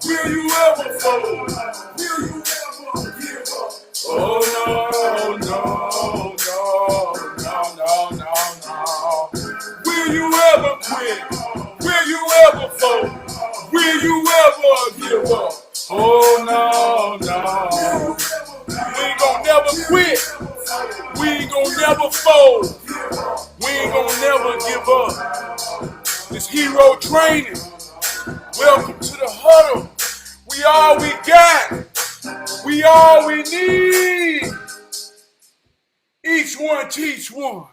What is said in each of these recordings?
Will you ever fold? Will you ever give up? Oh no, no, no, no, no, no. Will you ever quit? Will you ever fold? Will you ever give up? Oh no, no. We ain't gonna never quit. We ain't gonna never fold. We ain't gonna never give up. This hero training. Welcome to the huddle. We all we got. We all we need. Each one teach one.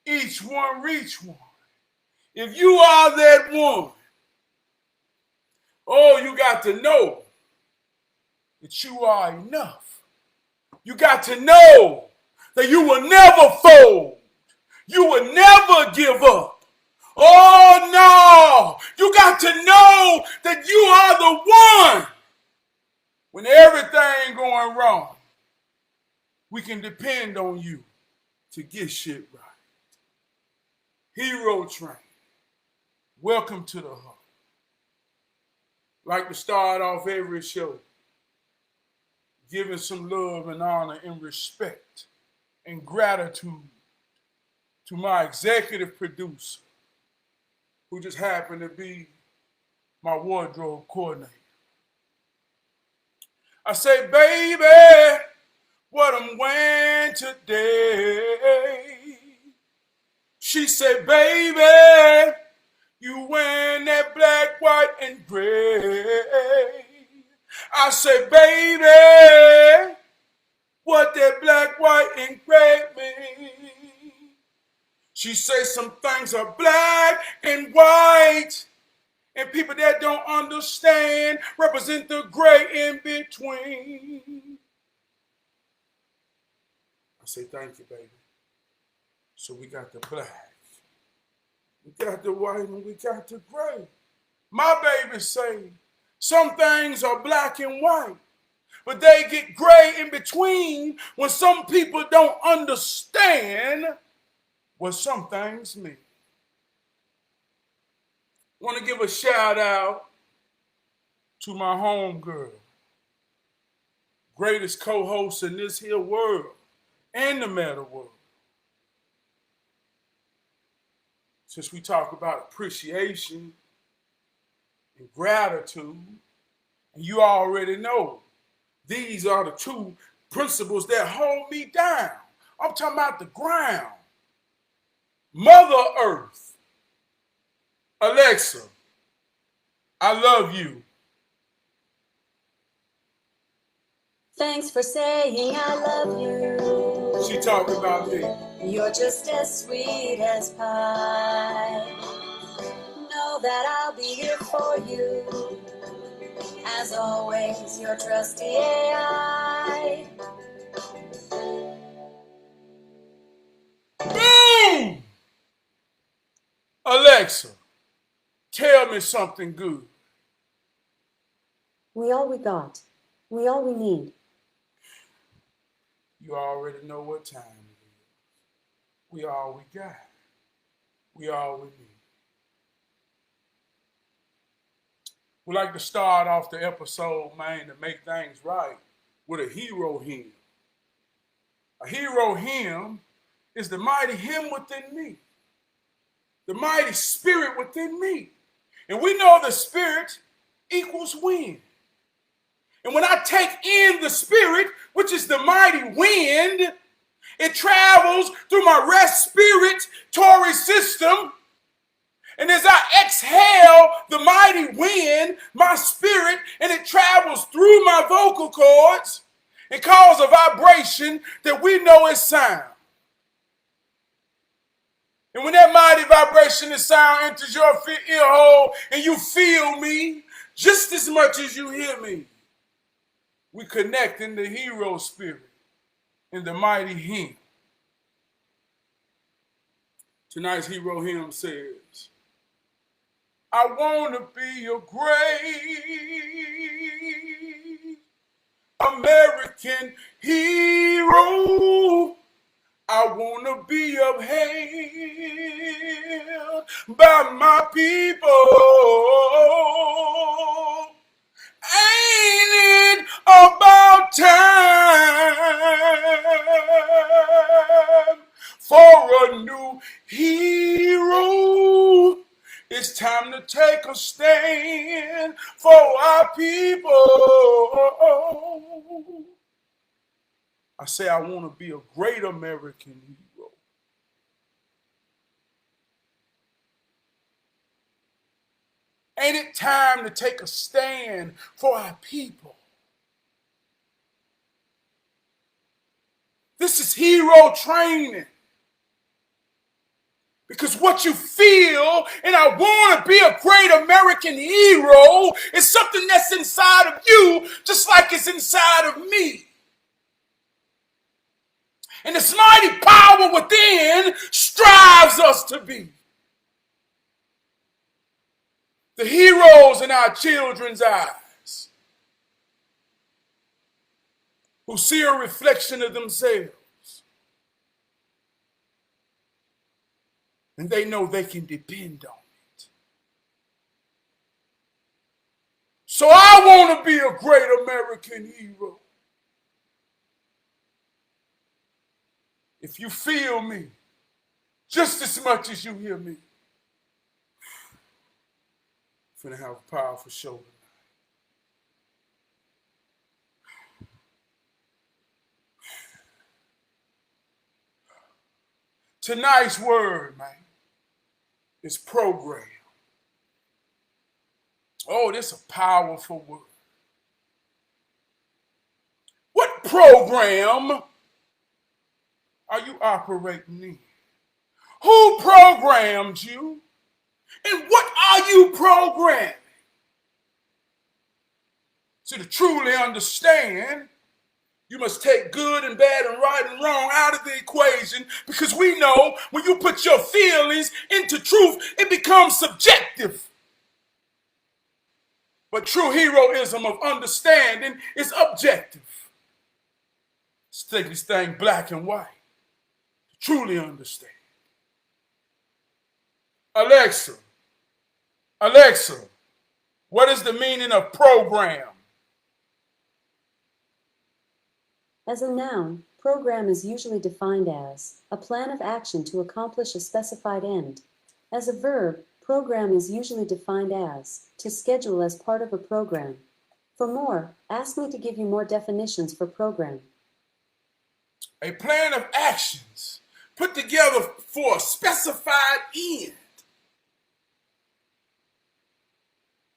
Each one reach one. If you are that one, oh, you got to know that you are enough. You got to know that you will never fold. You will never give up. Oh no, you got to know that you are the one. When everything going wrong, we can depend on you to get shit right. Hero Train, welcome to the hub. Like to start off every show, giving some love and honor and respect and gratitude to my executive producer, who just happened to be my wardrobe coordinator. I say, baby, what I'm wearing today. She said, baby, you wearing that black, white, and gray. I said, baby, what that black, white, and gray mean? She said some things are black and white, and people that don't understand represent the gray in between. I say, thank you, baby. So we got the black, we got the white, and we got the gray. My baby say some things are black and white, but they get gray in between when some people don't understand what some things mean. Want to give a shout out to my homegirl, greatest co-host in this here world and the meta world. Since we talk about appreciation and gratitude, and you already know these are the two principles that hold me down. I'm talking about the ground. Mother Earth. Alexa, I love you. Thanks for saying I love you. She talking about me. You're just as sweet as pie. Know that I'll be here for you. As always, your trusty AI. Boom! Alexa, tell me something good. We all we got. We all we need. You already know what time it is. We all we got. We all we need. We like to start off the episode, man, to make things right with a hero hymn. A hero hymn is the mighty hymn within me, the mighty spirit within me. And we know the spirit equals wind. And when I take in the spirit, which is the mighty wind, it travels through my respiratory system. And as I exhale the mighty wind, my spirit, and it travels through my vocal cords and causes a vibration that we know is sound. And when that mighty vibration and sound enters your ear hole and you feel me just as much as you hear me, we connect in the hero spirit in the mighty hymn. Tonight's hero hymn says, I want to be a great American hero. I want to be upheld by my people. for our people. I say I want to be a great American hero. Ain't it time to take a stand for our people? This is hero training. Because what you feel, and I want to be a great American hero, is something that's inside of you, just like it's inside of me. And this mighty power within strives us to be the heroes in our children's eyes, who see a reflection of themselves. And they know they can depend on it. So I want to be a great American hero. If you feel me just as much as you hear me, I'm finna have a powerful show tonight. Tonight's word, man, is program. Oh, this is a powerful word. What program are you operating in? Who programmed you? And what are you programming? So to truly understand, you must take good and bad and right and wrong out of the equation, because we know when you put your feelings into truth, it becomes subjective. But true heroism of understanding is objective. Let's take this thing black and white to truly understand. Alexa, what is the meaning of program? As a noun, program is usually defined as a plan of action to accomplish a specified end. As a verb, program is usually defined as to schedule as part of a program. For more, ask me to give you more definitions for program. A plan of actions put together for a specified end.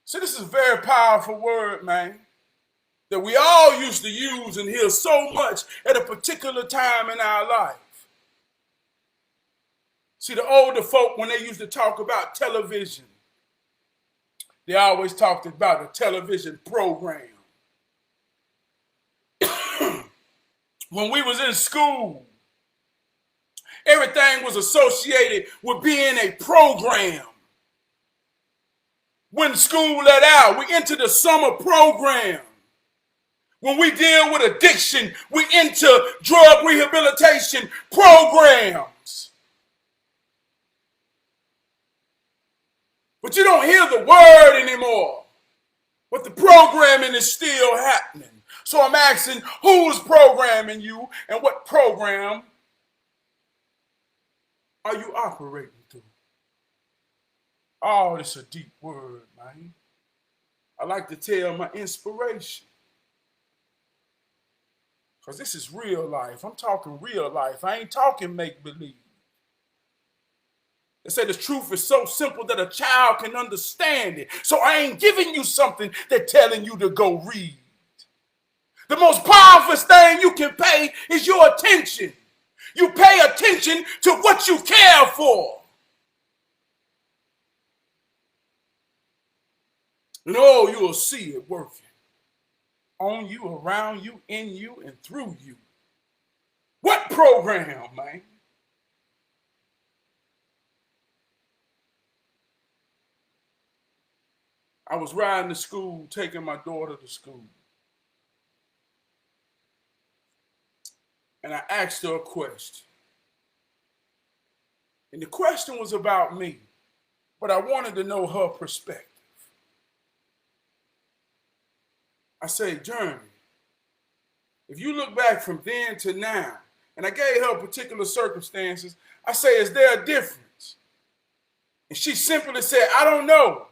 So this is a very powerful word, man, that we all used to use and hear so much at a particular time in our life. See, the older folk, when they used to talk about television, they always talked about a television program. When we was in school, everything was associated with being a program. When school let out, we entered the summer program. When we deal with addiction, we enter drug rehabilitation programs. But you don't hear the word anymore. But the programming is still happening. So I'm asking, who's programming you, and what program are you operating through? Oh, it's a deep word, man. I like to tell my inspiration, because this is real life. I'm talking real life. I ain't talking make-believe. They say the truth is so simple that a child can understand it. So I ain't giving you something that's telling you to go read. The most powerful thing you can pay is your attention. You pay attention to what you care for. And oh, you will see it working on you, around you, in you, and through you. What program, man? I was riding to school, taking my daughter to school. And I asked her a question. And the question was about me, but I wanted to know her perspective. I said, Journey, if you look back from then to now, and I gave her particular circumstances, I say, is there a difference? And she simply said, I don't know.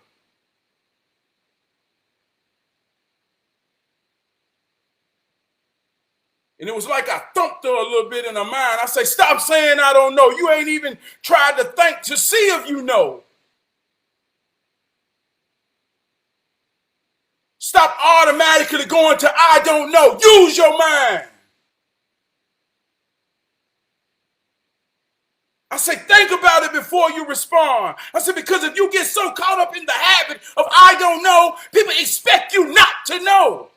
And it was like I thumped her a little bit in her mind. I say, stop saying I don't know. You ain't even tried to think to see if you know. Stop automatically going to I don't know. Use your mind. I say, think about it before you respond. I said, because if you get so caught up in the habit of I don't know, people expect you not to know.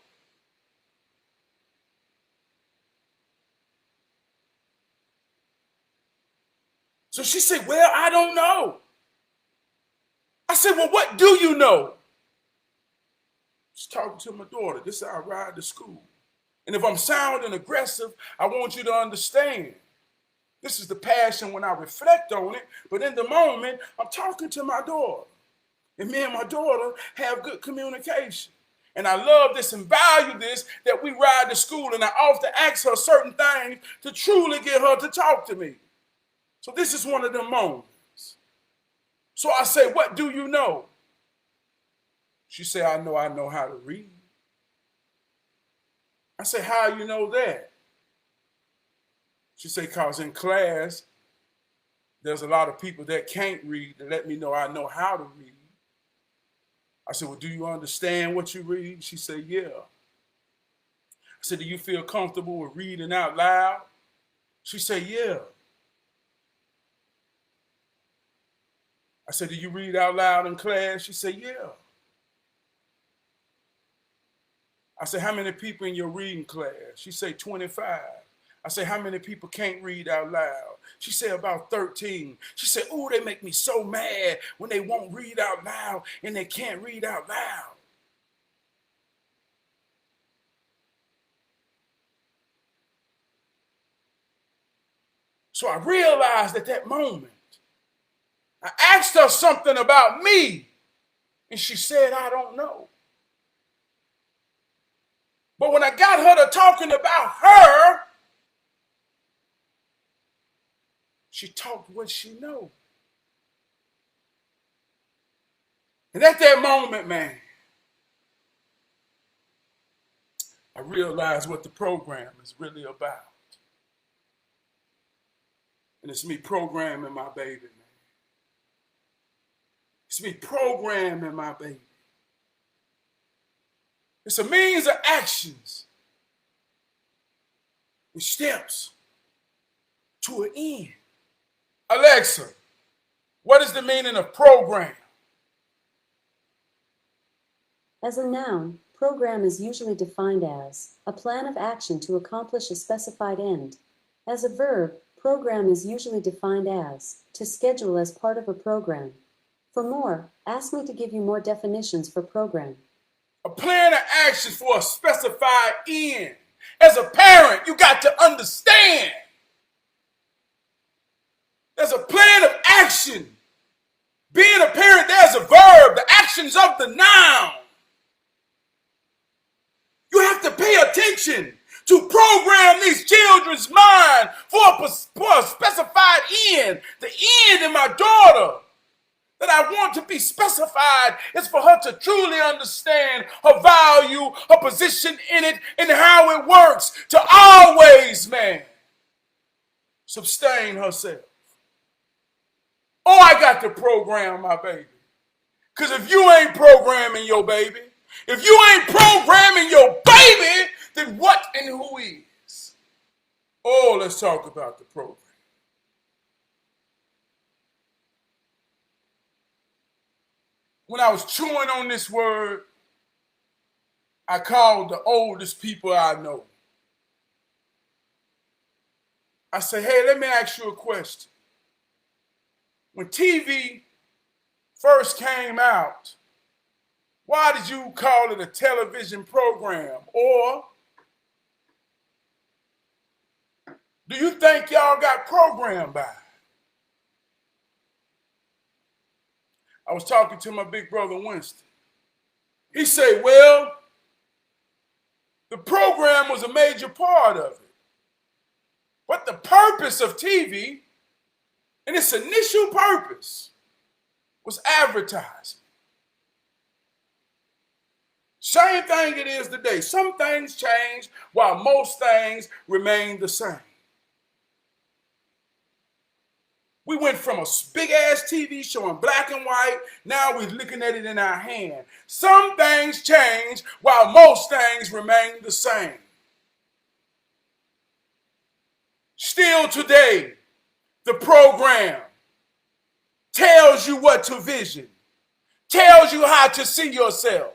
So she said, well, I don't know. I said, well, what do you know? She's talking to my daughter. This is how I ride to school. And if I'm sounding aggressive, I want you to understand. This is the passion when I reflect on it. But in the moment, I'm talking to my daughter. And me and my daughter have good communication. And I love this and value this, that we ride to school. And I often ask her certain things to truly get her to talk to me. So this is one of them moments. So I say, what do you know? She said, I know how to read. I say, how you know that? She said, because in class, there's a lot of people that can't read that let me know I know how to read. I said, well, do you understand what you read? She said, yeah. I said, do you feel comfortable with reading out loud? She said, yeah. I said, do you read out loud in class? She said, yeah. I said, how many people in your reading class? She said, 25. I said, how many people can't read out loud? She said, about 13. She said, oh, they make me so mad when they won't read out loud and they can't read out loud. So I realized at that moment, I asked her something about me, and she said, I don't know. But when I got her to talking about her, she talked what she know. And at that moment, man, I realized what the program is really about. And it's me programming my baby, man. It's me programming my baby. It's a means of actions and steps to an end. Alexa, what is the meaning of program? As a noun, program is usually defined as a plan of action to accomplish a specified end. As a verb, program is usually defined as to schedule as part of a program. For more, ask me to give you more definitions for program. A plan of action for a specified end. As a parent, you got to understand. There's a plan of action. Being a parent, there's a verb, the actions of the noun. You have to pay attention to program these children's mind for a specified end. The end in my daughter that I want to be specified is for her to truly understand her value, her position in it, and how it works to always, man, sustain herself. Oh, I got to program my baby. Because if you ain't programming your baby, if you ain't programming your baby, then what and who is? Oh, let's talk about the program. When I was chewing on this word, I called the oldest people I know. I say, hey, let me ask you a question. When TV first came out, why did you call it a television program? Or do you think y'all got programmed by it? I was talking to my big brother Winston. He said, well, the program was a major part of it. But the purpose of TV, and its initial purpose, was advertising. Same thing it is today. Some things change while most things remain the same. We went from a big ass TV show in black and white. Now we're looking at it in our hand. Some things change while most things remain the same. Still today, the program tells you what to vision, tells you how to see yourself.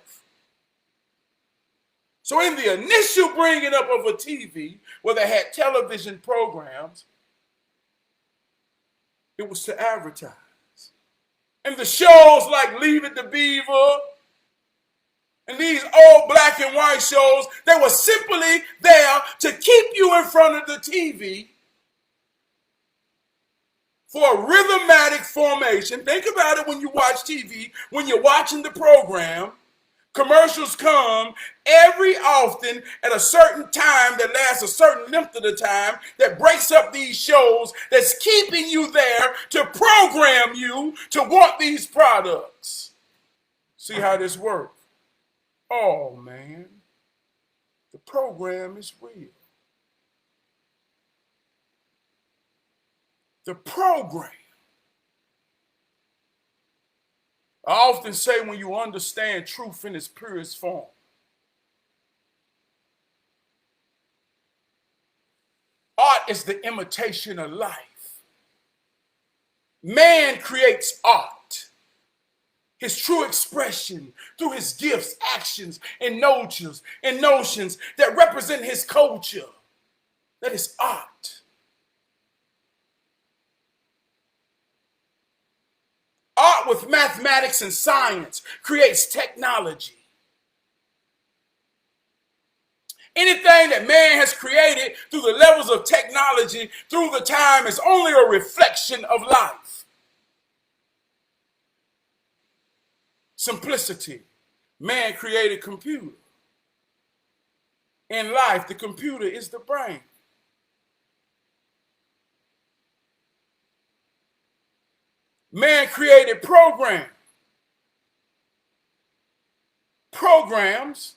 So in the initial bringing up of a TV, where they had television programs, it was to advertise. And the shows like Leave It to Beaver and these old black and white shows, they were simply there to keep you in front of the TV for a rhythmatic formation. Think about it when you watch TV, when you're watching the program. Commercials come every often at a certain time that lasts a certain length of the time that breaks up these shows, that's keeping you there to program you to want these products. See how this works? Oh, man. The program is real. The program. I often say when you understand truth in its purest form, art is the imitation of life. Man creates art, his true expression through his gifts, actions, and notions that represent his culture. That is art. Art with mathematics and science creates technology. Anything that man has created through the levels of technology through the time is only a reflection of life. Simplicity. Man created computer. In life, the computer is the brain. Man created program. Programs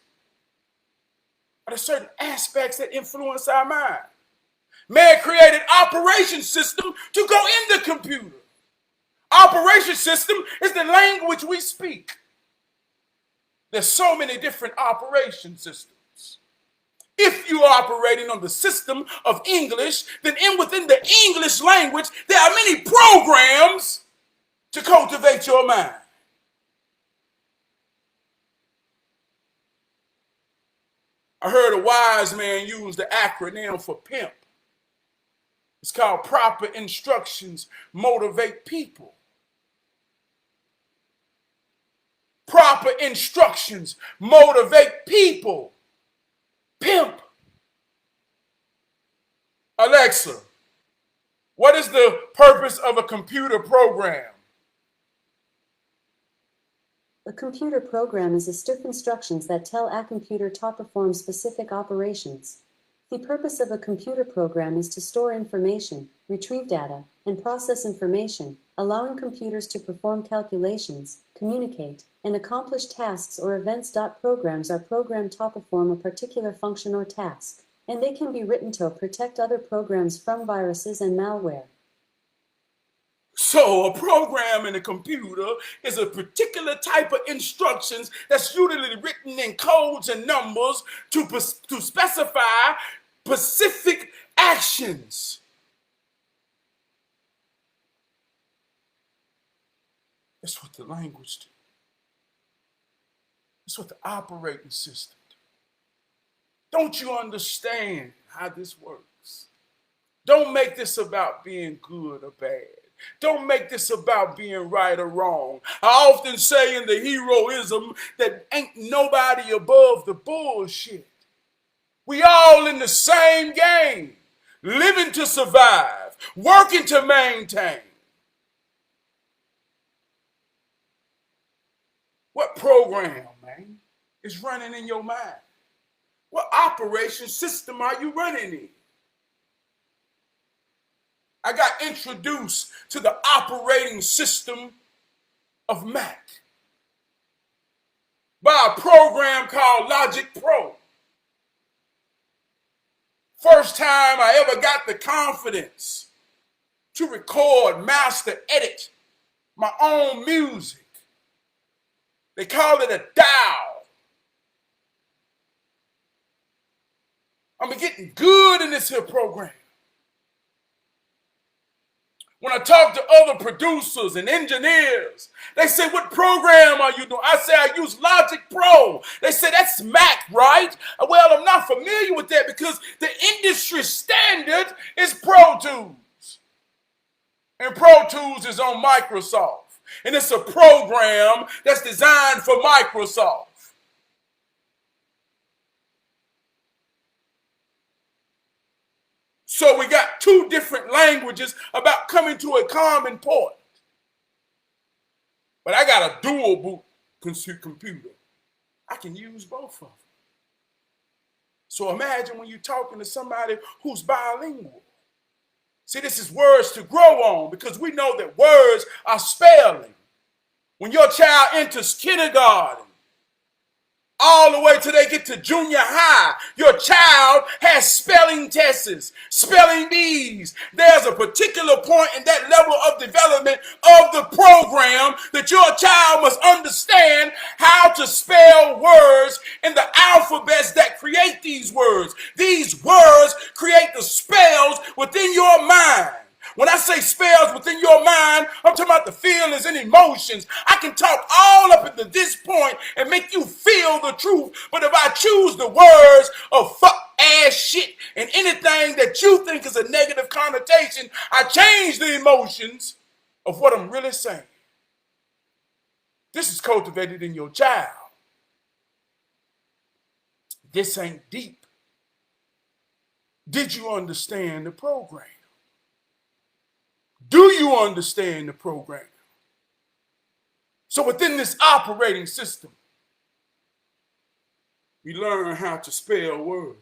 are the certain aspects that influence our mind. Man created operation system to go in the computer. Operation system is the language we speak. There's so many different operation systems. If you are operating on the system of English, then within the English language, there are many programs to cultivate your mind. I heard a wise man use the acronym for PIMP. It's called Proper Instructions Motivate People. Proper instructions motivate people. PIMP. Alexa, what is the purpose of a computer program? A computer program is a set of instructions that tell a computer to perform specific operations. The purpose of a computer program is to store information, retrieve data, and process information, allowing computers to perform calculations, communicate, and accomplish tasks or events. Programs are programmed to perform a particular function or task, and they can be written to protect other programs from viruses and malware. So a program in a computer is a particular type of instructions that's usually written in codes and numbers to specify specific actions. That's what the language do. That's what the operating system do. Don't you understand how this works? Don't make this about being good or bad. Don't make this about being right or wrong. I often say in the heroism that ain't nobody above the bullshit. We all in the same game, living to survive, working to maintain. What program, man, is running in your mind? What operation system are you running in? I got introduced to the operating system of Mac. by a program called Logic Pro. First time I ever got the confidence to record, master, edit my own music. They call it a DAW. I'm getting good in this here program. When I talk to other producers and engineers, they say, what program are you doing? I say, I use Logic Pro. They say, that's Mac, right? Well, I'm not familiar with that because the industry standard is Pro Tools. And Pro Tools is on Microsoft. And it's a program that's designed for Microsoft. So we got two different languages about coming to a common point. But I got a dual boot computer. I can use both of them. So imagine when you're talking to somebody who's bilingual. See, this is words to grow on because we know that words are spelling. When your child enters kindergarten, all the way till they get to junior high, your child has spelling tests, spelling bees. There's a particular point in that level of development of the program that your child must understand how to spell words in the alphabets that create these words. These words create the spells within your mind. When I say spells within your mind, I'm talking about the feelings and emotions. I can talk all up into this point and make you feel the truth. But if I choose the words of fuck, ass, shit, and anything that you think is a negative connotation, I change the emotions of what I'm really saying. This is cultivated in your child. This ain't deep. Did you understand the program? Do you understand the program? So within this operating system, we learn how to spell words.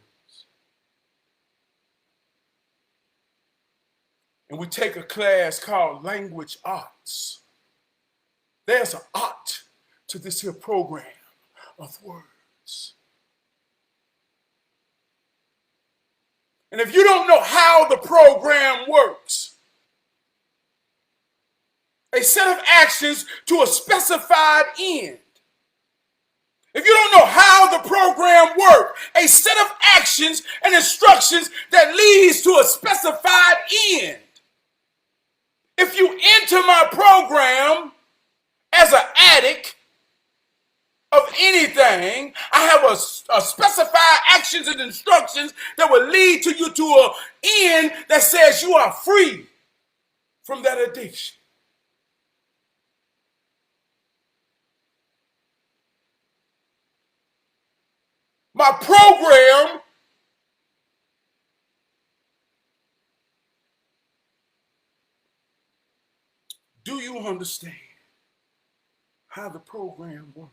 And we take a class called Language Arts. There's an art to this here program of words. And if you don't know how the program works, a set of actions to a specified end. If you don't know how the program works, a set of actions and instructions that leads to a specified end. If you enter my program as an addict of anything, I have a specified actions and instructions that will lead to you to an end that says you are free from that addiction. My program do you understand how the program works?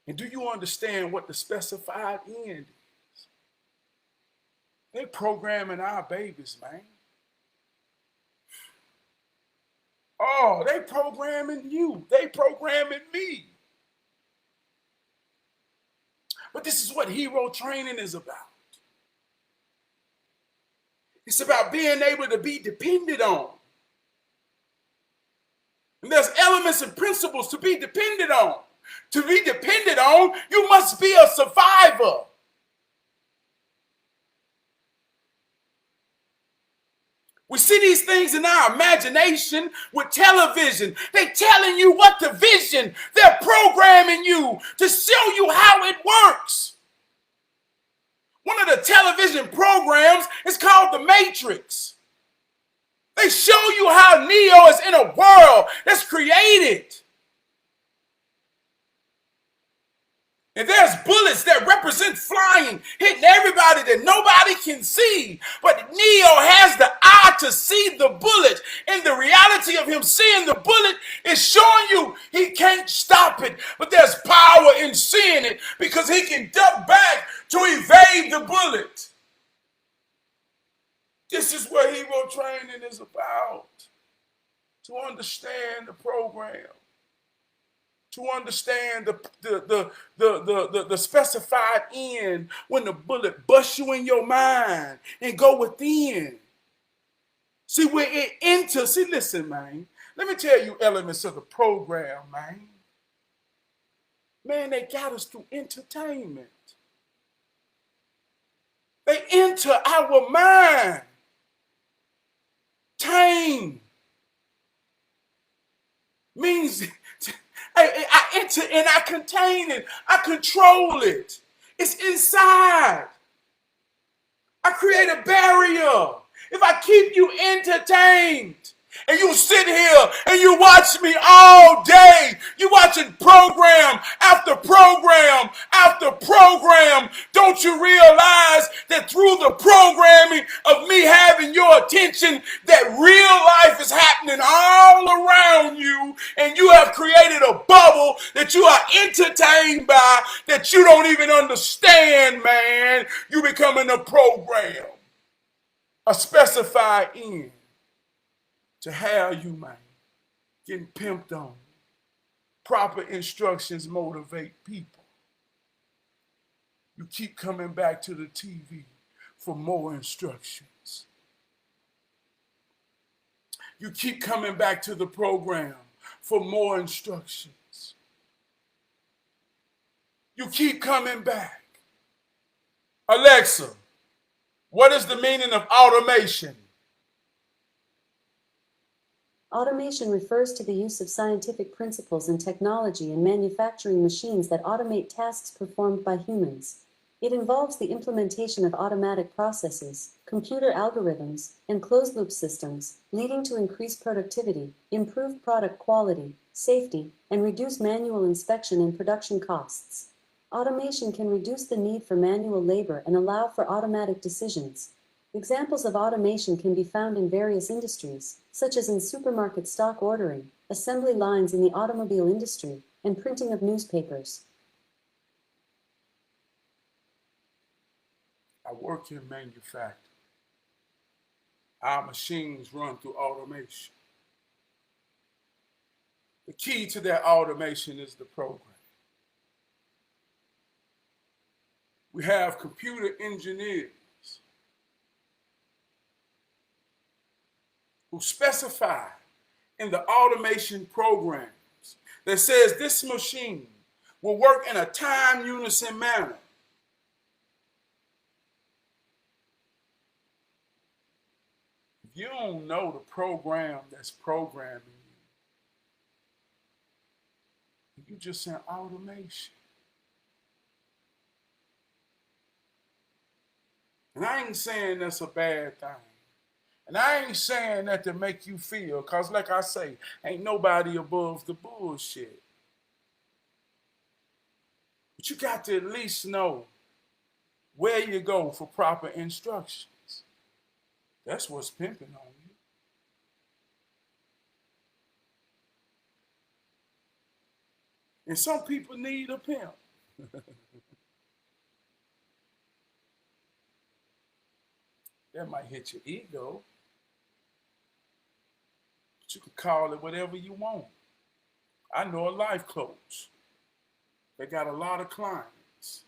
And do you understand what the specified end is? They programming our babies, man. Oh, they programming you. They programming me. But this is what hero training is about. It's about being able to be depended on. And there's elements and principles to be depended on. To be depended on, you must be a survivor. We see these things in our imagination with television. They're telling you what the vision. They're programming you to show you how it works. One of the television programs is called The Matrix. They show you how Neo is in a world that's created. And there's bullets that represent flying, hitting everybody that nobody can see. But Neo has the eye to see the bullet. And the reality of him seeing the bullet is showing you he can't stop it. But there's power in seeing it because he can duck back to evade the bullet. This is what hero training is about. To understand the program. to understand the specified end when the bullet busts you in your mind and go within. See, where it enters. See, listen, man. Let me tell you elements of the program, man. Man, they got us through entertainment. They enter our mind. Tame means I enter and I contain it. I control it. It's inside. I create a barrier. If I keep you entertained and you sit here and you watch me all day, you watching program after program after program, don't you realize that through the programming of me having your attention, that real life is happening all around you, and you have created a bubble that you are entertained by that you don't even understand, man. You becoming a program, a specified end to have you, man, getting pimped on. Proper instructions motivate people. You keep coming back to the TV for more instructions. You keep coming back to the program for more instructions. You keep coming back. Alexa, what is the meaning of automation? Automation refers to the use of scientific principles and technology in manufacturing machines that automate tasks performed by humans. It involves the implementation of automatic processes, computer algorithms, and closed-loop systems, leading to increased productivity, improved product quality, safety, and reduced manual inspection and production costs. Automation can reduce the need for manual labor and allow for automatic decisions. Examples of automation can be found in various industries, such as in supermarket stock ordering, assembly lines in the automobile industry, and printing of newspapers. I work in manufacturing. Our machines run through automation. The key to that automation is the program. We have computer engineers who specify in the automation programs that says this machine will work in a time unison manner. If you don't know the program that's programming you, you just in automation. And I ain't saying that's a bad thing. And I ain't saying that to make you feel, because like I say, ain't nobody above the bullshit. But you got to at least know where you go for proper instructions. That's what's pimping on you. And some people need a pimp. That might hit your ego. But you can call it whatever you want. I know a life coach. They got a lot of clients.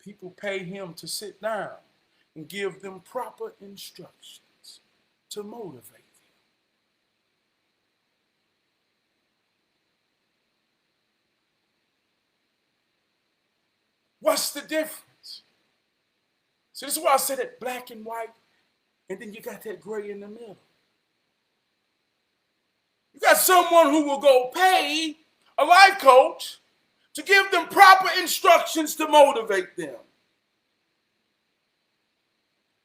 People pay him to sit down and give them proper instructions to motivate them. What's the difference? So this is why I said it black and white, and then you got that gray in the middle. You got someone who will go pay a life coach to give them proper instructions to motivate them.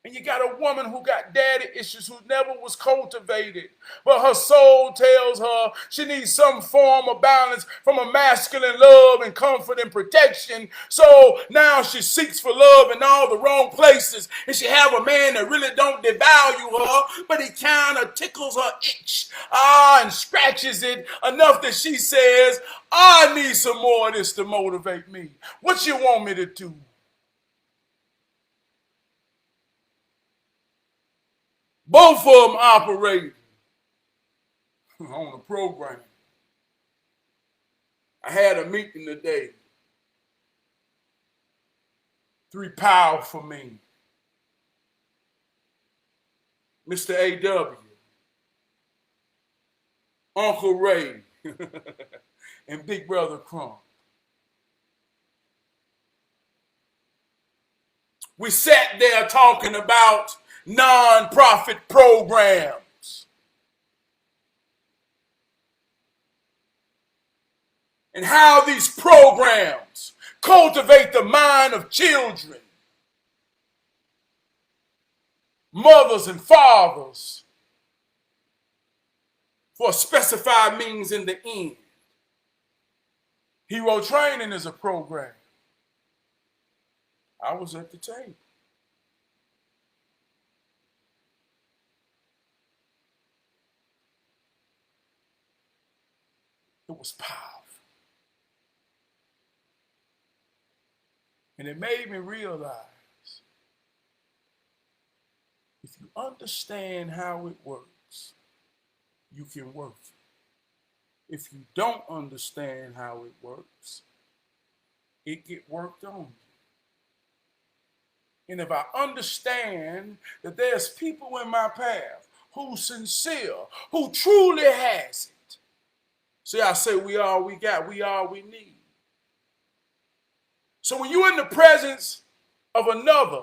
And you got a woman who got daddy issues, who never was cultivated, but her soul tells her she needs some form of balance from a masculine love and comfort and protection. So now she seeks for love in all the wrong places, and she have a man that really don't devalue her, but he kind of tickles her itch, and scratches it enough that she says, I need some more of this to motivate me. What you want me to do? Both of them operating on the program. I had a meeting today. 3 powerful men. Mr. A.W., Uncle Ray, and Big Brother Crump. We sat there talking about nonprofit programs and how these programs cultivate the mind of children, mothers and fathers for a specified means in the end. Hero training is a program. I was at the table. It was powerful. And it made me realize if you understand how it works, you can work it. If you don't understand how it works, it get worked on you. And if I understand that there's people in my path who's sincere, who truly has it. See, I say we all we got, we all we need. So when you're in the presence of another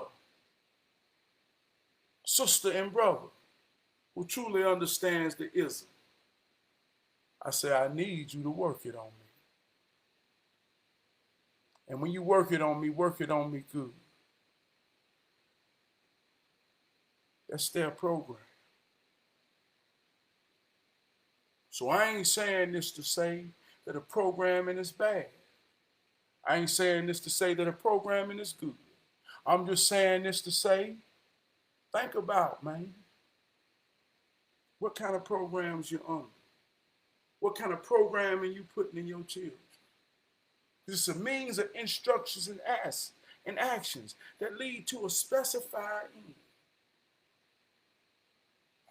sister and brother who truly understands the ism, I say, I need you to work it on me. And when you work it on me good. That's their program. So I ain't saying this to say that a programming is bad. I ain't saying this to say that a programming is good. I'm just saying this to say, think about, man, what kind of programs you're under. What kind of programming you putting in your children. It's a means of instructions and actions that lead to a specified end.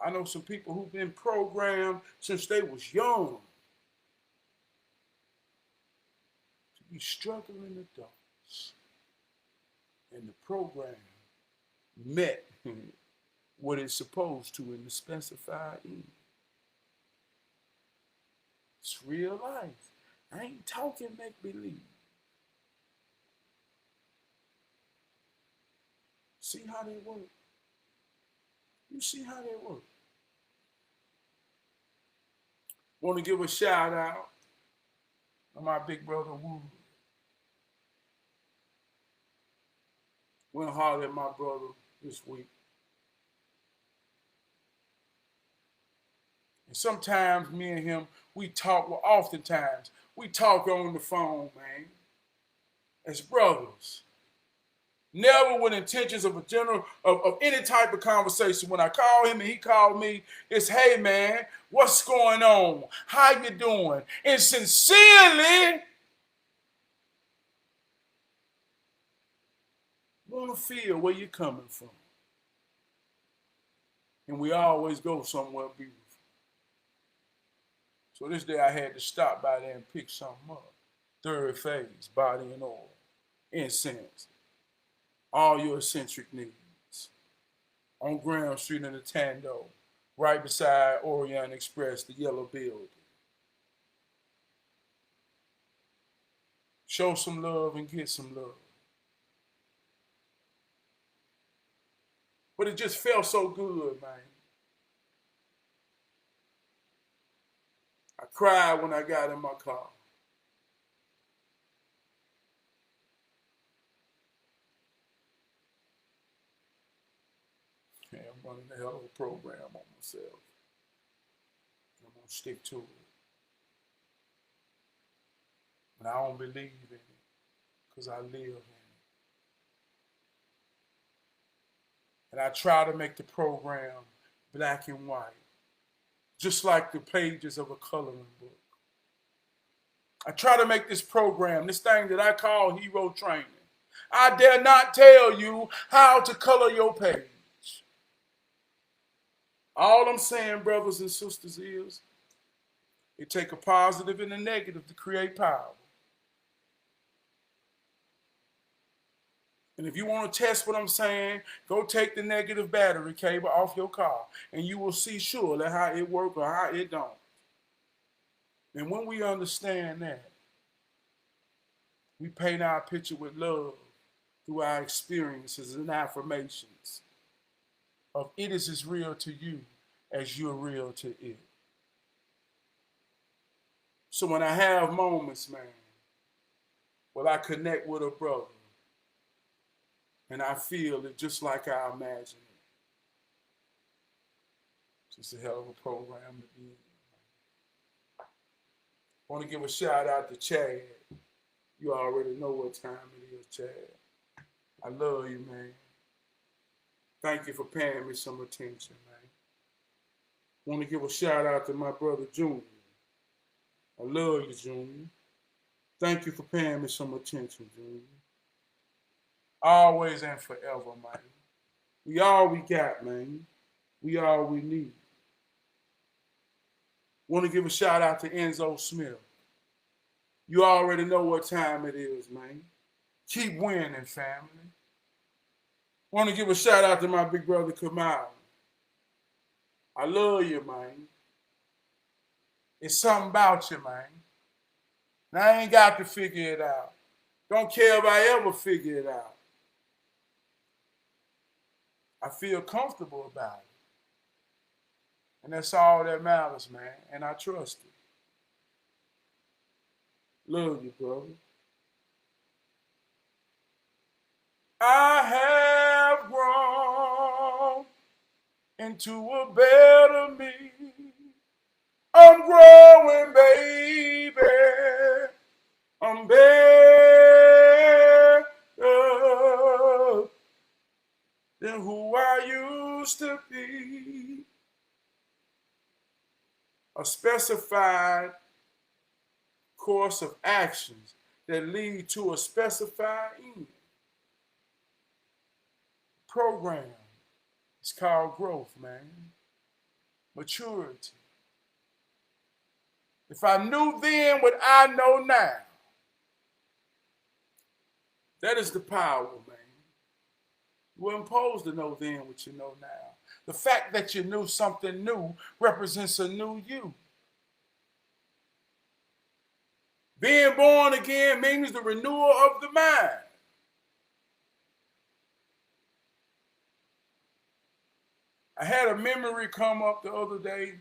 I know some people who've been programmed since they was young to be struggling adults. And the program met what it's supposed to in the specified end. It's real life. I ain't talking make-believe. See how they work. You see how they work. Want to give a shout out to my big brother Woo. Went hard at my brother this week. And sometimes me and him, we talk, well, oftentimes, we talk on the phone, man, as brothers. Never with intentions of of any type of conversation. When I call him and he called me, it's, hey man, what's going on? How you doing? And sincerely want to feel where you're coming from. And we always go somewhere beautiful. So this day I had to stop by there and pick something up. Third phase, body and oil, incense. All your eccentric needs. On Graham Street in the Tando, right beside Orient Express, the yellow building. Show some love and get some love. But it just felt so good, man. I cried when I got in my car. Yeah, I'm running a hell of a program on myself. I'm going to stick to it. But I don't believe in it because I live in it. And I try to make the program black and white, just like the pages of a coloring book. I try to make this program, this thing that I call hero training. I dare not tell you how to color your page. All I'm saying, brothers and sisters, is It takes a positive and a negative to create power. And if you want to test what I'm saying, go take the negative battery cable off your car, and you will see surely how it works or how it don't. And when we understand that, we paint our picture with love through our experiences and affirmations of it is as real to you as you're real to it. So when I have moments, man, where I connect with a brother and I feel it just like I imagine it, it's just a hell of a program to be in. I want to give a shout out to Chad. You already know what time it is, Chad. I love you, man. Thank you for paying me some attention, man. Want to give a shout out to my brother Junior. I love you, Junior. Thank you for paying me some attention, Junior. Always and forever, man. We all we got, man. We all we need. Want to give a shout out to Enzo Smith. You already know what time it is, man. Keep winning, family. Want to give a shout out to my big brother Kamal. I love you, man. It's something about you, man. And I ain't got to figure it out. Don't care if I ever figure it out. I feel comfortable about it. And that's all that matters, man. And I trust it. Love you, brother. I have grown into a better me. I'm growing, baby. I'm better than who I used to be. A specified course of actions that lead to a specified end. Program. It's called growth, man. Maturity. If I knew then what I know now, that is the power, man. You weren't supposed to know then what you know now. The fact that you knew something new represents a new you. Being born again means the renewal of the mind. I had a memory come up the other day,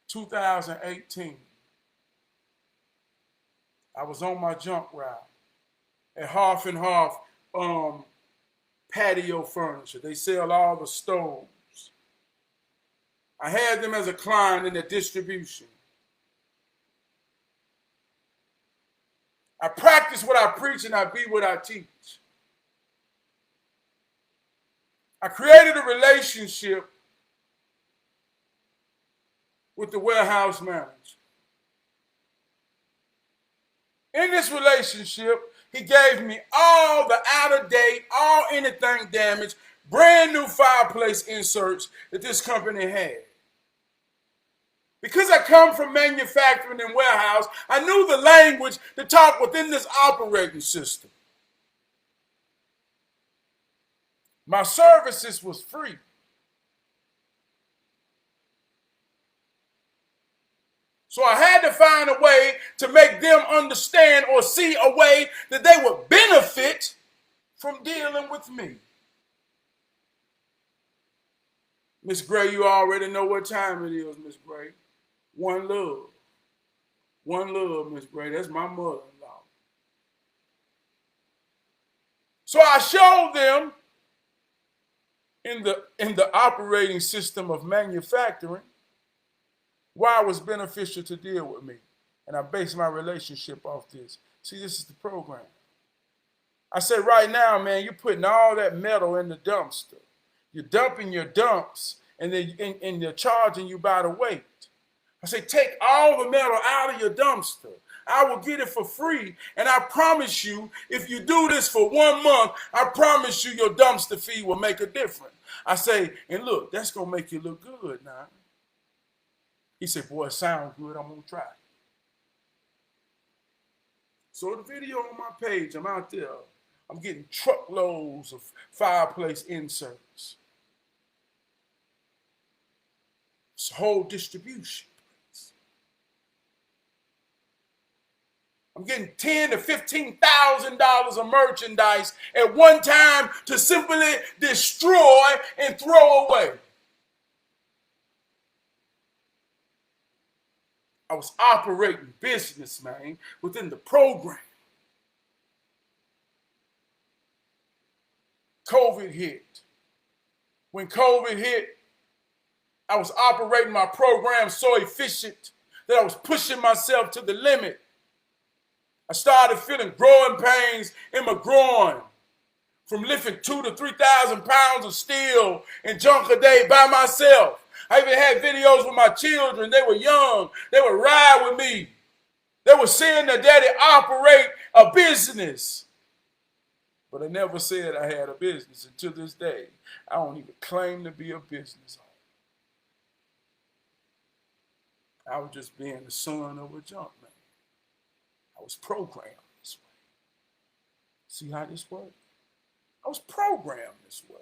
2018. I was on my junk route at Half and Half patio furniture. They sell all the stoves. I had them as a client in the distribution. I practice what I preach and I be what I teach. I created a relationship with the warehouse manager. In this relationship, he gave me all the out-of-date, all anything damaged, brand new fireplace inserts that this company had. Because I come from manufacturing and warehouse, I knew the language to talk within this operating system. My services was free. So I had to find a way to make them understand or see a way that they would benefit from dealing with me. Miss Gray, you already know what time it is, Miss Gray. One love. One love, Miss Gray. That's my mother-in-law. So I showed them in the operating system of manufacturing why it was beneficial to deal with me. And I based my relationship off this. See, this is the program. I said, right now, man, you're putting all that metal in the dumpster. You're dumping your dumps, and they're charging you by the weight. I say, take all the metal out of your dumpster. I will get it for free. And I promise you, if you do this for 1 month, I promise you your dumpster fee will make a difference. I say, and look, that's going to make you look good now. He said, boy, it sounds good. I'm going to try it. So the video on my page, I'm out there. I'm getting truckloads of fireplace inserts. It's a whole distribution. I'm getting $10,000 to $15,000 of merchandise at one time to simply destroy and throw away. I was operating business, man, within the program. COVID hit. When COVID hit, I was operating my program so efficient that I was pushing myself to the limit. I started feeling growing pains in my groin from lifting 2,000 to 3,000 pounds of steel and junk a day by myself. I even had videos with my children. They were young. They would ride with me. They were seeing their daddy operate a business. But I never said I had a business. And to this day, I don't even claim to be a business owner. I was just being the son of a junk man. I was programmed this way. See how this works? I was programmed this way.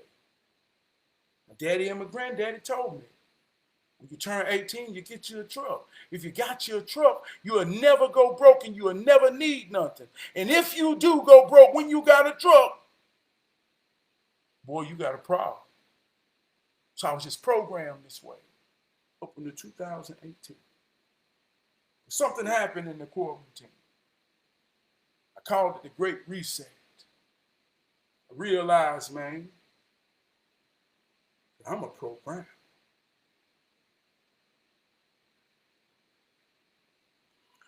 My daddy and my granddaddy told me, when you turn 18, you get you a truck. If you got you a truck, you'll never go broke and you'll never need nothing. And if you do go broke when you got a truck, boy, you got a problem. So I was just programmed this way up into 2018. Something happened in the quarantine. I called it the Great Reset. I realized, man, that I'm a program.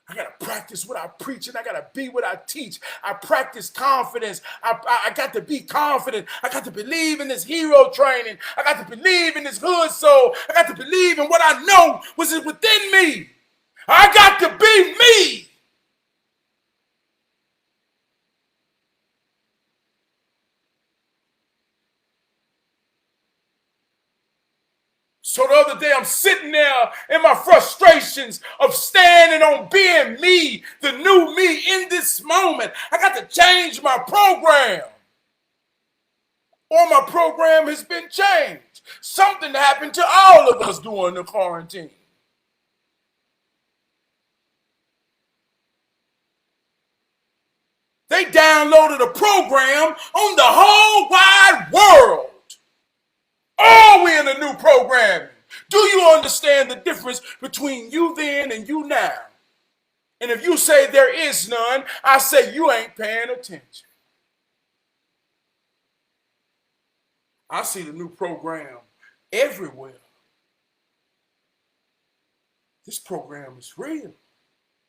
I got to practice what I preach and I got to be what I teach. I practice confidence. I got to be confident. I got to believe in this hero training. I got to believe in this hood soul. I got to believe in what I know was within me. I got to be me. So the other day, I'm sitting there in my frustrations of standing on being me, the new me in this moment. I got to change my program. Or my program has been changed. Something happened to all of us during the quarantine. They downloaded a program on the whole wide world. Are we in a new programming? Do you understand the difference between you then and you now? And if you say there is none, I say you ain't paying attention. I see the new program everywhere. This program is real,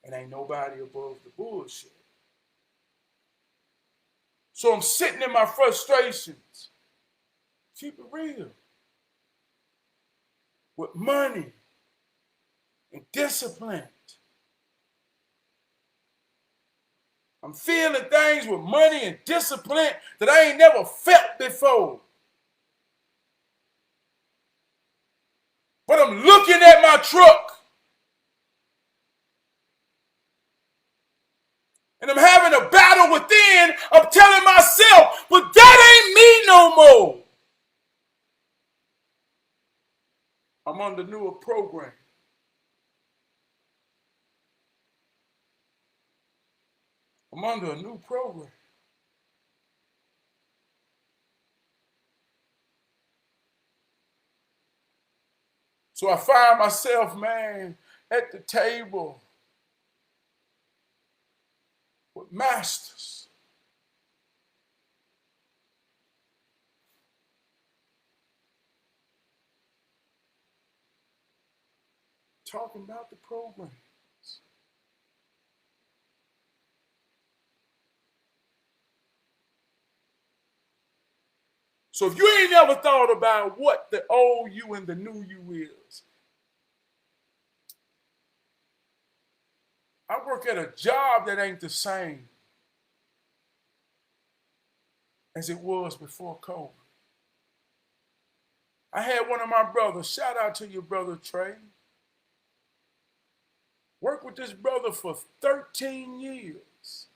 and ain't nobody above the bullshit. So I'm sitting in my frustrations. Keep it real. With money and discipline. I'm feeling things with money and discipline that I ain't never felt before. But I'm looking at my truck. And I'm having a battle within. I'm telling myself, but that ain't me no more. I'm under newer program. I'm under a new program. So I find myself, man, at the table with masters. Talking about the programs. So if you ain't never thought about what the old you and the new you is, I work at a job that ain't the same as it was before COVID. I had one of my brothers, shout out to your brother Trey. Worked with this brother for 13 years.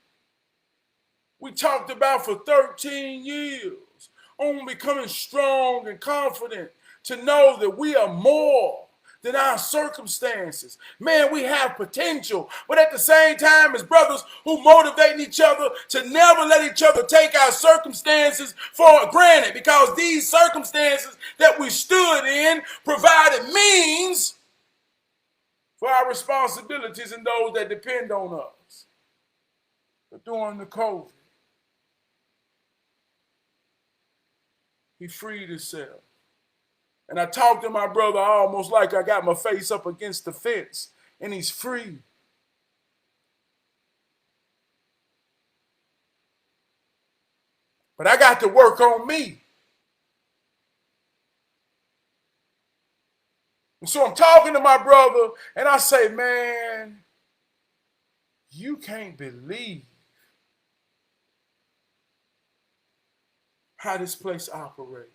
We talked about for 13 years on becoming strong and confident to know that we are more than our circumstances. Man, we have potential, but at the same time, as brothers who motivate each other to never let each other take our circumstances for granted, because these circumstances that we stood in provided means for our responsibilities and those that depend on us. But during the COVID, he freed himself. And I talked to my brother almost like I got my face up against the fence, and he's free. But I got to work on me. And so I'm talking to my brother, and I say, man, you can't believe how this place operates.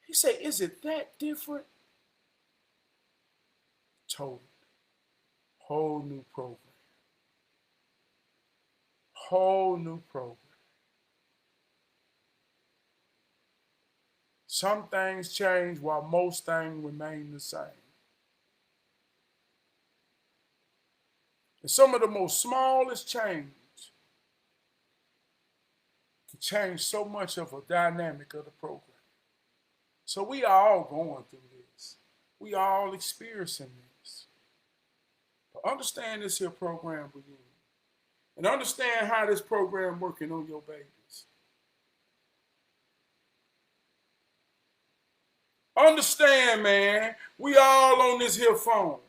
He said, is it that different? Totally. Whole new program. Whole new program. Some things change while most things remain the same. And some of the most smallest change can change so much of a dynamic of the program. So we are all going through this. We are all experiencing this. But understand this here program we're in. And understand how this program working on your babies. Understand, man, we all on this here phone.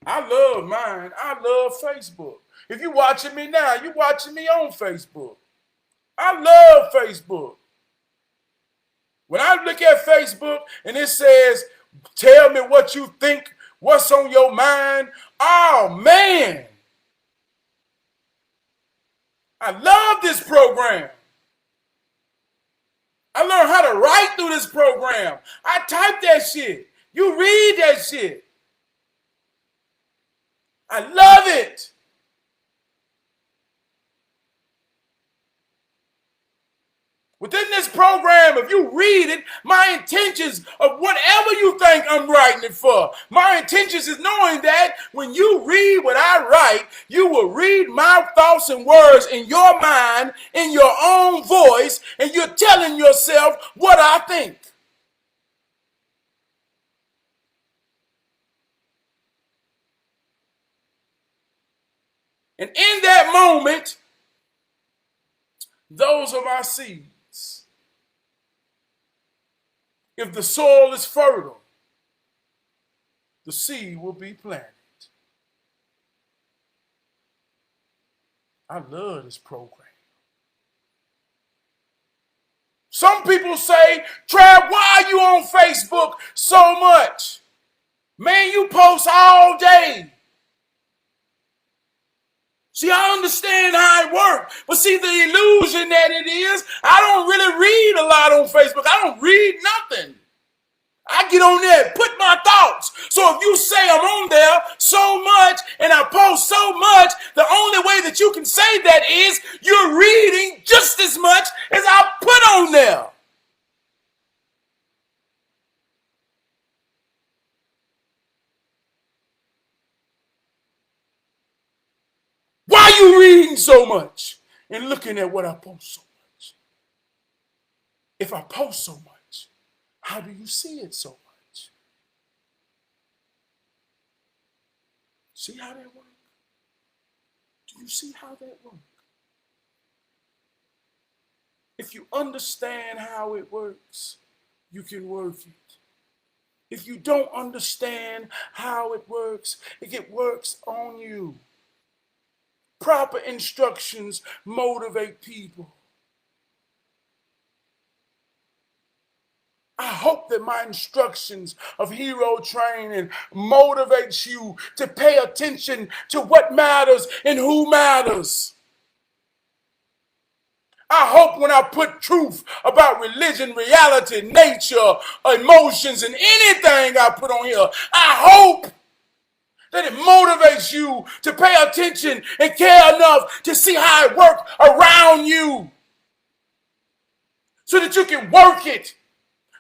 I love mine. I love Facebook. If you watching me now, you watching me on Facebook. I love Facebook. When I look at Facebook and it says, tell me what you think, what's on your mind. Oh, man. I love this program. I learned how to write through this program. I type that shit. You read that shit. I love it. Within this program, if you read it, my intentions of whatever you think I'm writing it for, my intentions is knowing that when you read what I write, you will read my thoughts and words in your mind, in your own voice, and you're telling yourself what I think. And in that moment, those are my seeds. If the soil is fertile, the seed will be planted. I love this program. Some people say, Trav, why are you on Facebook so much? Man, you post all day. See, I understand how it works. But see, the illusion that it is, I don't really read a lot on Facebook. I don't read nothing. I get on there and put my thoughts. So if you say I'm on there so much and I post so much, the only way that you can say that is you're reading just as much as I put on there. Why are you reading so much and looking at what I post so much? If I post so much, how do you see it so much? See how that works? Do you see how that works? If you understand how it works, you can work it. If you don't understand how it works on you. Proper instructions motivate people. I hope that my instructions of hero training motivates you to pay attention to what matters and who matters. I hope when I put truth about religion, reality, nature, emotions, and anything I put on here, I hope That it motivates you to pay attention and care enough to see how it works around you. So that you can work it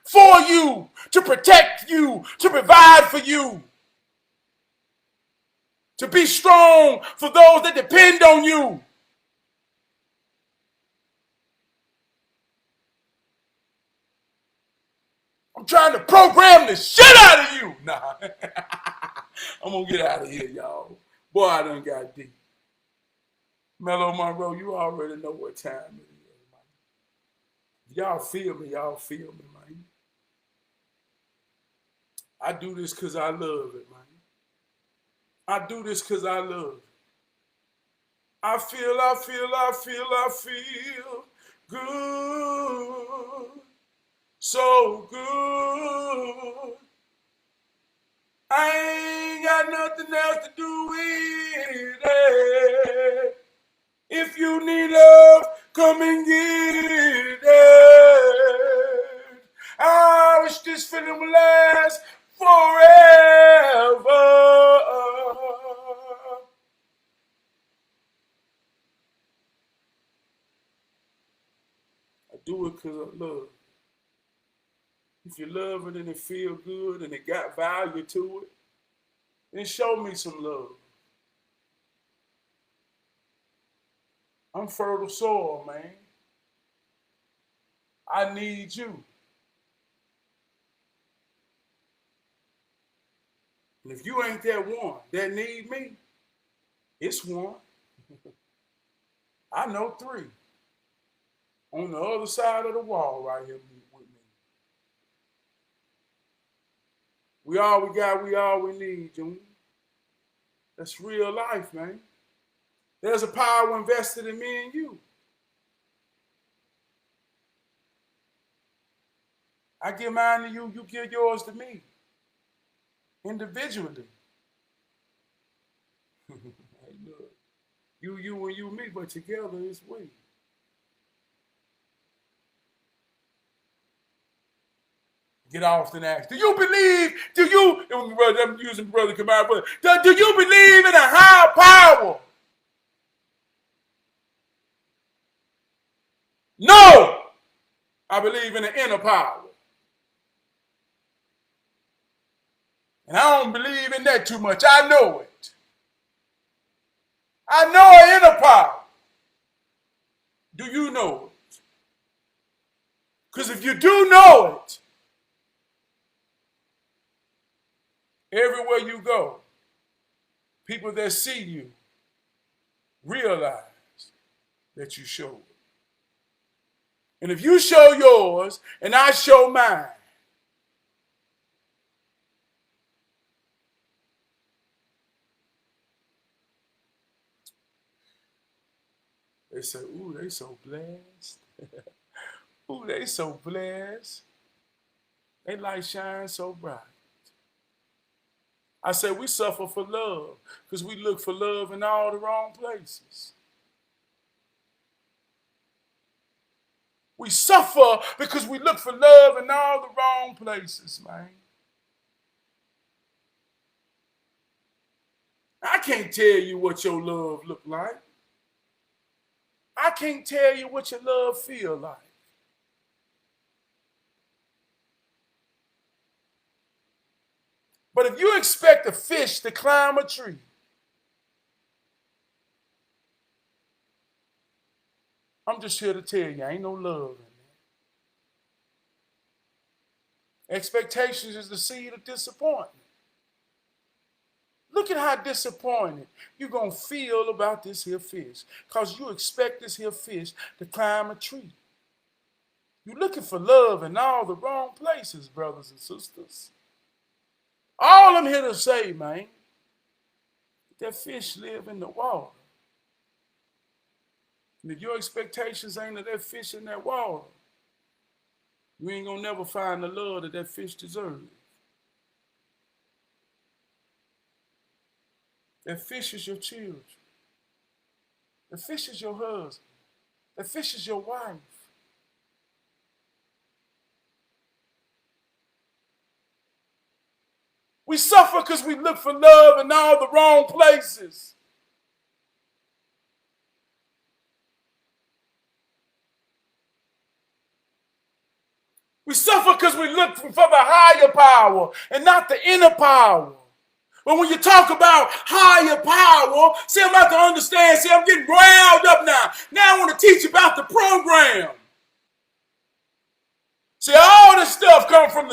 for you, to protect you, to provide for you, to be strong for those that depend on you. I'm trying to program the shit out of you. Nah, I'm gonna get out of here, y'all. Boy, I done got deep. Mellow Monroe, you already know what time it is, man. Y'all feel me, man. I do this because I love it, man. I do this because I love it. I feel good. So good. I ain't got nothing else to do with it. If you need love, come and get it. I wish this feeling would last forever. I do it because I love it. If you love it and it feel good and it got value to it, then show me some love. I'm fertile soil, man. I need you. And if you ain't that one that need me, it's one. I know three. On the other side of the wall right here with me. We all we got, we all we need, Junior. That's real life, man. There's a power invested in me and you. I give mine to you, you give yours to me. Individually. Hey, look. You and you, me, but together it's we. Get off and ask, I'm using Brother Kamau, but do you believe in a higher power? No! I believe in an inner power. And I don't believe in that too much. I know it. I know an inner power. Do you know it? Because if you do know it, everywhere you go, people that see you realize that you show it. And if you show yours and I show mine, they say, ooh, they so blessed. Ooh, they so blessed. They light shines so bright. I say we suffer for love because we look for love in all the wrong places. We suffer because we look for love in all the wrong places, man. I can't tell you what your love look like. I can't tell you what your love feel like. But if you expect a fish to climb a tree, I'm just here to tell you, ain't no love in there. Expectations is the seed of disappointment. Look at how disappointed you're going to feel about this here fish because you expect this here fish to climb a tree. You're looking for love in all the wrong places, brothers and sisters. All I'm here to say, man, that fish live in the water. And if your expectations ain't of that fish in that water, you ain't gonna never find the love that fish deserves. That fish is your children. The fish is your husband. The fish is your wife. We suffer because we look for love in all the wrong places. We suffer because we look for the higher power and not the inner power. But when you talk about higher power, see, I'm about to understand. See, I'm getting riled up now. Now I want to teach about the program. See, all this stuff comes from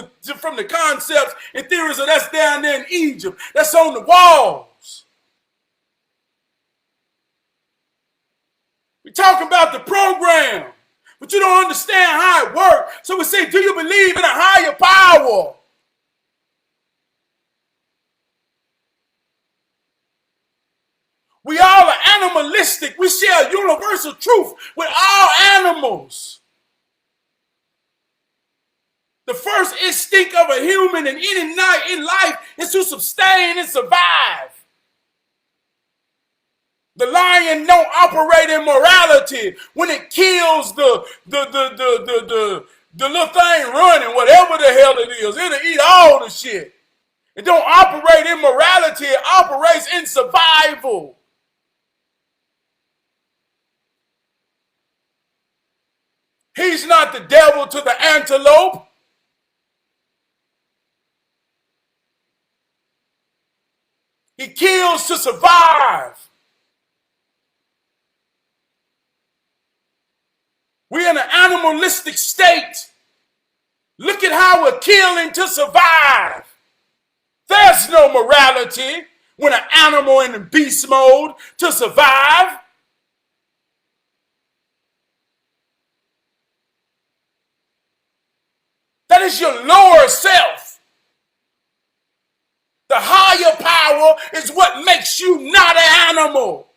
the concepts and theories of that's down there in Egypt. That's on the walls. We're talking about the program, but you don't understand how it works. So we say, do you believe in a higher power? We all are animalistic. We share universal truth with all animals. The first instinct of a human in any night in life is to sustain and survive. The lion don't operate in morality when it kills the little thing running, whatever the hell it is. It'll eat all the shit. It don't operate in morality. It operates in survival. He's not the devil to the antelope. He kills to survive. We're in an animalistic state. Look at how we're killing to survive. There's no morality when an animal in beast mode to survive. That is your lower self. The higher power is what makes you not an animal.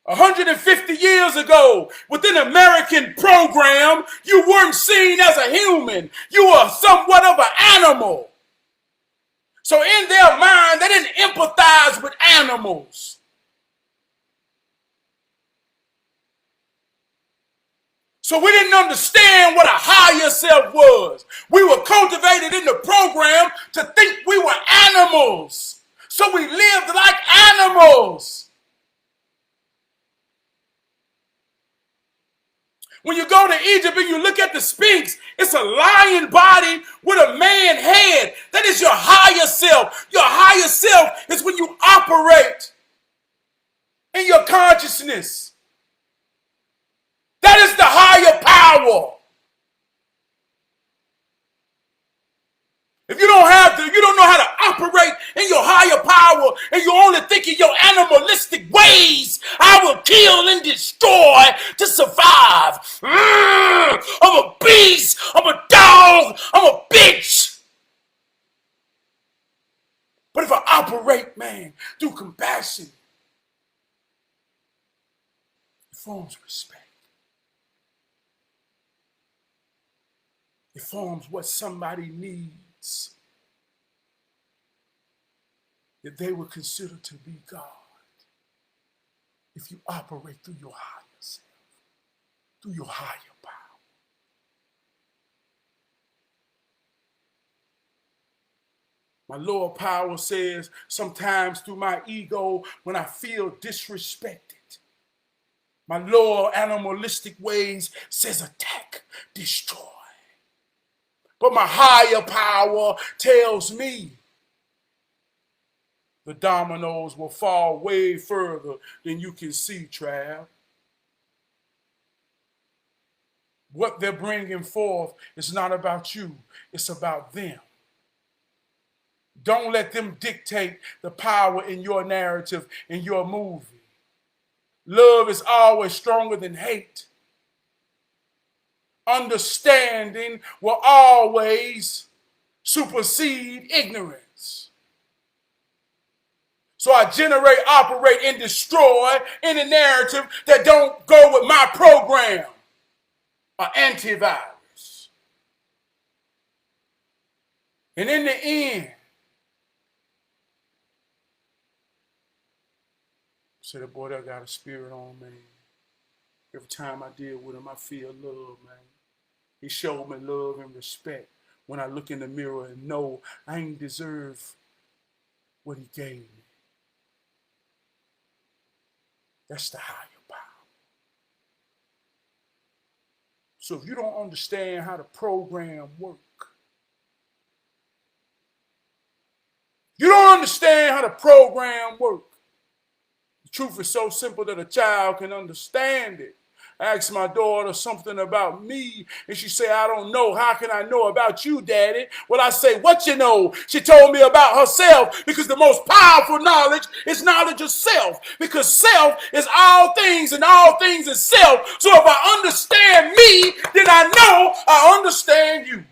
150 years ago, within the American program, you weren't seen as a human. You were somewhat of an animal. So in their mind, they didn't empathize with animals. So we didn't understand what a higher self was. We were cultivated in the program to think we were animals. So we lived like animals. When you go to Egypt and you look at the Sphinx, it's a lion body with a man head. That is your higher self. Your higher self is when you operate in your consciousness. That is the higher power. If you don't know how to operate in your higher power and you only think in your animalistic ways, I will kill and destroy to survive. I'm a beast. I'm a dog. I'm a bitch. But if I operate, man, through compassion, it forms respect. It forms what somebody needs that they would consider to be God. If you operate through your higher self, through your higher power. My lower power says sometimes through my ego when I feel disrespected. My lower animalistic ways says attack, destroy. But my higher power tells me the dominoes will fall way further than you can see, Trav. What they're bringing forth is not about you. It's about them. Don't let them dictate the power in your narrative, in your movie. Love is always stronger than hate. Understanding will always supersede ignorance. So I generate, operate, and destroy any narrative that don't go with my program. An antivirus. And in the end, say the boy that got a spirit on me. Every time I deal with him, I feel love, man. He showed me love and respect when I look in the mirror and know I ain't deserve what he gave me. That's the higher power. So if you don't understand how the program works, you don't understand how the program works. The truth is so simple that a child can understand it. I asked my daughter something about me, and she said, I don't know. How can I know about you, Daddy? Well, I say, what you know? She told me about herself, because the most powerful knowledge is knowledge of self, because self is all things, and all things is self. So if I understand me, then I know I understand you.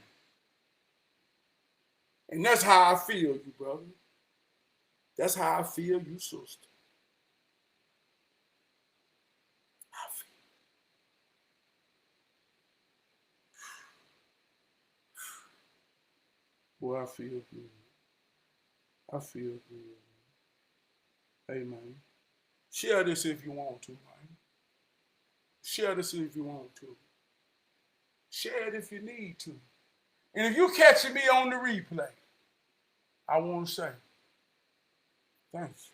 And that's how I feel you, brother. That's how I feel you, sister. I feel. Boy, I feel good. I feel good. Hey, man. Share this if you want to, man. Share this if you want to. Share it if you need to. And if you catching me on the replay, I want to say thanks.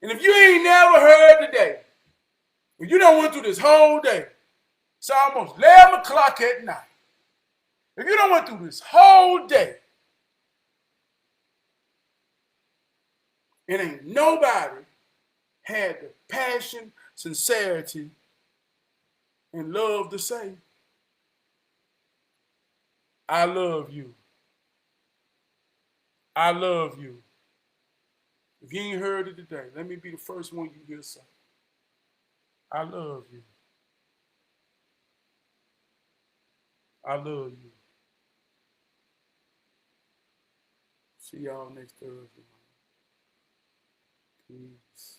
And if you ain't never heard today, if you done went through this whole day, it's almost 11 o'clock at night. If you done went through this whole day, and ain't nobody had the passion, sincerity, and love to say, I love you. I love you. If you ain't heard it today, let me be the first one you hear say, I love you. I love you. See y'all next Thursday. Peace.